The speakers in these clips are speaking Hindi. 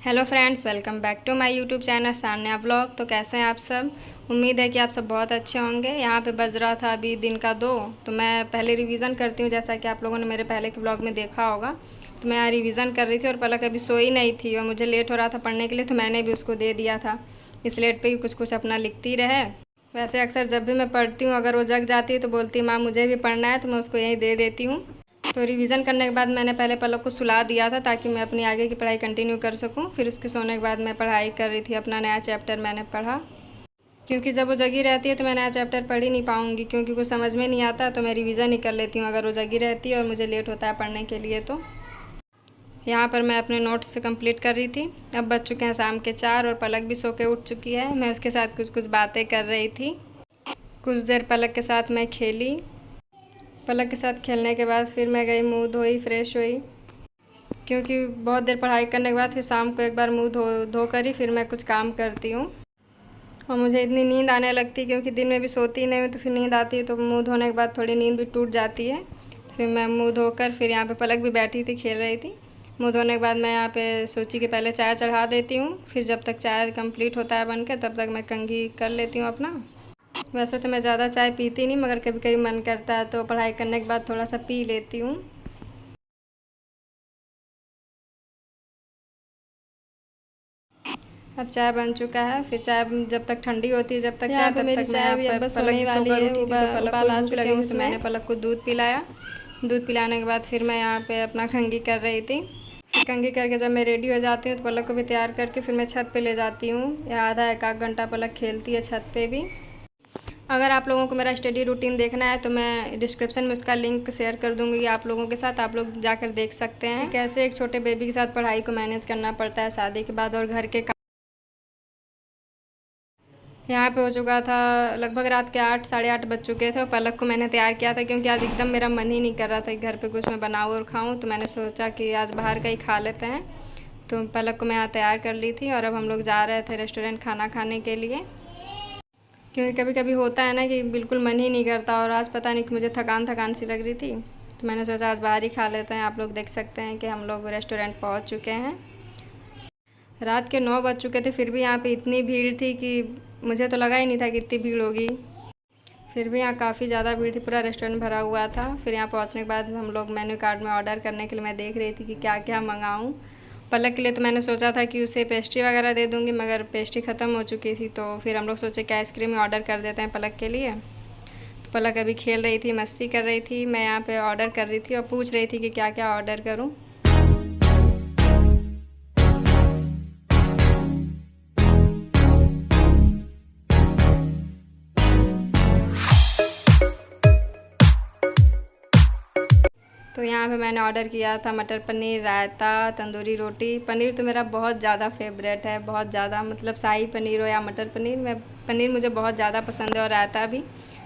Hello friends, welcome back to my YouTube channel Sanya vlog. तो कैसे हैं आप सब? उम्मीद है कि आप सब बहुत अच्छे होंगे। यहाँ पे बज रहा था अभी दिन का 2। तो मैं पहले रिवीज़न करती हूँ, जैसा कि आप लोगों ने मेरे पहले के व्लॉग में देखा होगा। तो मैं रिवीज़न कर रही थी और पलक अभी सोई नहीं थी और मुझे लेट हो रहा था पढ़ने के लिए, तो मैंने भी उसको दे दिया था इस लेट पर ही कुछ कुछ अपना लिखती रहे। वैसे अक्सर जब भी मैं पढ़ती हूँ, अगर वो जग जाती है तो बोलती है माँ मुझे भी पढ़ना है, तो मैं उसको यहीं दे देती हूँ। तो रिवीज़न करने के बाद मैंने पहले पलक को सुला दिया था ताकि मैं अपनी आगे की पढ़ाई कंटिन्यू कर सकूं। फिर उसके सोने के बाद मैं पढ़ाई कर रही थी, अपना नया चैप्टर मैंने पढ़ा, क्योंकि जब वो जगी रहती है तो मैं नया चैप्टर पढ़ ही नहीं पाऊँगी, क्योंकि कुछ समझ में नहीं आता। तो मैं रिवीज़न ही कर लेती हूँ अगर वो जगी रहती है और मुझे लेट होता है पढ़ने के लिए। तो यहाँ पर मैं अपने नोट्स कंप्लीट कर रही थी। अब बज चुके हैं शाम के 4 और पलक भी सो के उठ चुकी है। मैं उसके साथ कुछ कुछ बातें कर रही थी। कुछ देर पलक के साथ मैं खेली। पलक के साथ खेलने के बाद फिर मैं गई, मुँह धोई, फ्रेश हुई, क्योंकि बहुत देर पढ़ाई करने के बाद फिर शाम को एक बार मुँह धो कर ही फिर मैं कुछ काम करती हूँ। और मुझे इतनी नींद आने लगती है क्योंकि दिन में भी सोती नहीं हूँ, तो फिर नींद आती है, तो मुँह धोने के बाद थोड़ी नींद भी टूट जाती है। फिर मैं मुँह धोकर फिर यहाँ पे पलक भी बैठी थी, खेल रही थी। मुँह धोने के बाद मैं यहाँ पे सोची कि पहले चाय चढ़ा देती हूँ, फिर जब तक चाय कंप्लीट होता है बनकर तब तक मैं कंघी कर लेती हूँ अपना। वैसे तो मैं ज़्यादा चाय पीती नहीं, मगर कभी कभी मन करता है तो पढ़ाई करने के बाद थोड़ा सा पी लेती हूँ। अब चाय बन चुका है। फिर चाय जब तक ठंडी होती है, जब तक चाय, तब तक मैं यहाँ पर पलक सोकर उठी थी, तो पलक को भूख लगी, तो मैंने पलक को दूध पिलाया। दूध पिलाने के बाद फिर मैं यहाँ पे अपना कंघी कर रही थी। कंघी करके जब मैं रेडी हो जाती हूँ तो पलक को भी तैयार करके फिर मैं छत पे ले जाती हूँ। या आधा एक आध घंटा पलक खेलती है छत पे भी। अगर आप लोगों को मेरा स्टडी रूटीन देखना है तो मैं डिस्क्रिप्शन में उसका लिंक शेयर कर दूँगी आप लोगों के साथ, आप लोग जाकर देख सकते हैं कैसे एक छोटे बेबी के साथ पढ़ाई को मैनेज करना पड़ता है शादी के बाद और घर के। यहाँ पे हो चुका था लगभग रात के 8 साढ़े 8 बज चुके थे और पलक को मैंने तैयार किया था, क्योंकि आज एकदम मेरा मन ही नहीं कर रहा था कि घर पे कुछ मैं बनाऊँ और खाऊँ। तो मैंने सोचा कि आज बाहर का ही खा लेते हैं। तो पलक को मैं यहाँ तैयार कर ली थी और अब हम लोग जा रहे थे रेस्टोरेंट खाना खाने के लिए, क्योंकि कभी कभी होता है ना कि बिल्कुल मन ही नहीं करता। और आज पता नहीं कि मुझे थकान थकान सी लग रही थी, तो मैंने सोचा आज बाहर ही खा लेते हैं। आप लोग देख सकते हैं कि हम लोग रेस्टोरेंट पहुँच चुके हैं। रात के 9 बज चुके थे, फिर भी यहाँ पे इतनी भीड़ थी कि मुझे तो लगा ही नहीं था कि इतनी भीड़ होगी। फिर भी यहाँ काफ़ी ज़्यादा भीड़ थी, पूरा रेस्टोरेंट भरा हुआ था। फिर यहाँ पहुँचने के बाद हम लोग मेन्यू कार्ड में ऑर्डर करने के लिए मैं देख रही थी कि क्या क्या मंगाऊँ। पलक के लिए तो मैंने सोचा था कि उसे पेस्ट्री वगैरह दे दूँगी, मगर पेस्ट्री ख़त्म हो चुकी थी। तो फिर हम लोग सोचे कि आइसक्रीम ही ऑर्डर कर देते हैं पलक के लिए। तो पलक अभी खेल रही थी, मस्ती कर रही थी। मैं यहाँ पर ऑर्डर कर रही थी और पूछ रही थी कि क्या क्या ऑर्डर करूँ। तो यहाँ पे मैंने ऑर्डर किया था मटर पनीर, रायता, तंदूरी रोटी। पनीर तो मेरा बहुत ज़्यादा फेवरेट है, बहुत ज़्यादा, मतलब शाही पनीर हो या मटर पनीर, पनीर मुझे बहुत ज़्यादा पसंद है, और रायता भी।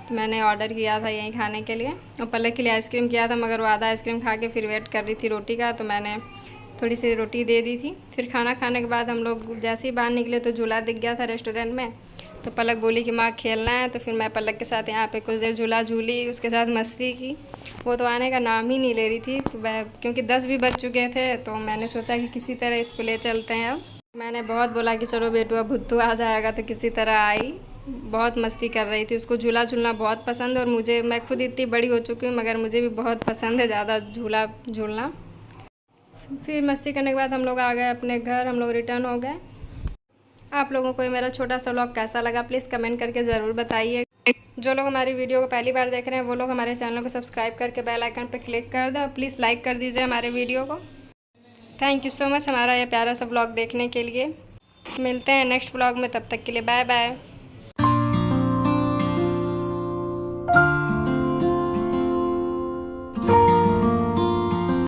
तो मैंने ऑर्डर किया था यहीं खाने के लिए। और पलक के लिए आइसक्रीम किया था, मगर वो आधा आइसक्रीम खा के फिर वेट कर रही थी रोटी का, तो मैंने थोड़ी सी रोटी दे दी थी। फिर खाना खाने के बाद हम लोग जैसे ही बाहर निकले तो झूला दिख गया था रेस्टोरेंट में। तो पलक बोली कि माँ खेलना है, तो फिर मैं पलक के साथ यहाँ पे कुछ देर झूला झूली, उसके साथ मस्ती की। वो तो आने का नाम ही नहीं ले रही थी। तो मैं, क्योंकि 10 भी बज चुके थे, तो मैंने सोचा कि किसी तरह इसको ले चलते हैं। अब मैंने बहुत बोला कि चलो बेटू अब भुत्तू आ जाएगा, तो किसी तरह आई। बहुत मस्ती कर रही थी, उसको झूला झूलना बहुत पसंद है। और मैं खुद इतनी बड़ी हो चुकी हूँ, मगर मुझे भी बहुत पसंद है ज़्यादा झूला झूलना। फिर मस्ती करने के बाद हम लोग आ गए अपने घर, हम लोग रिटर्न हो गए। आप लोगों को ये मेरा छोटा सा व्लॉग कैसा लगा प्लीज़ कमेंट करके ज़रूर बताइए। जो लोग हमारी वीडियो को पहली बार देख रहे हैं वो लोग हमारे चैनल को सब्सक्राइब करके बेल आइकन पर क्लिक कर दें और प्लीज़ लाइक कर दीजिए हमारे वीडियो को। थैंक यू सो मच हमारा ये प्यारा सा व्लॉग देखने के लिए। मिलते हैं नेक्स्ट व्लॉग में, तब तक के लिए बाय बाय।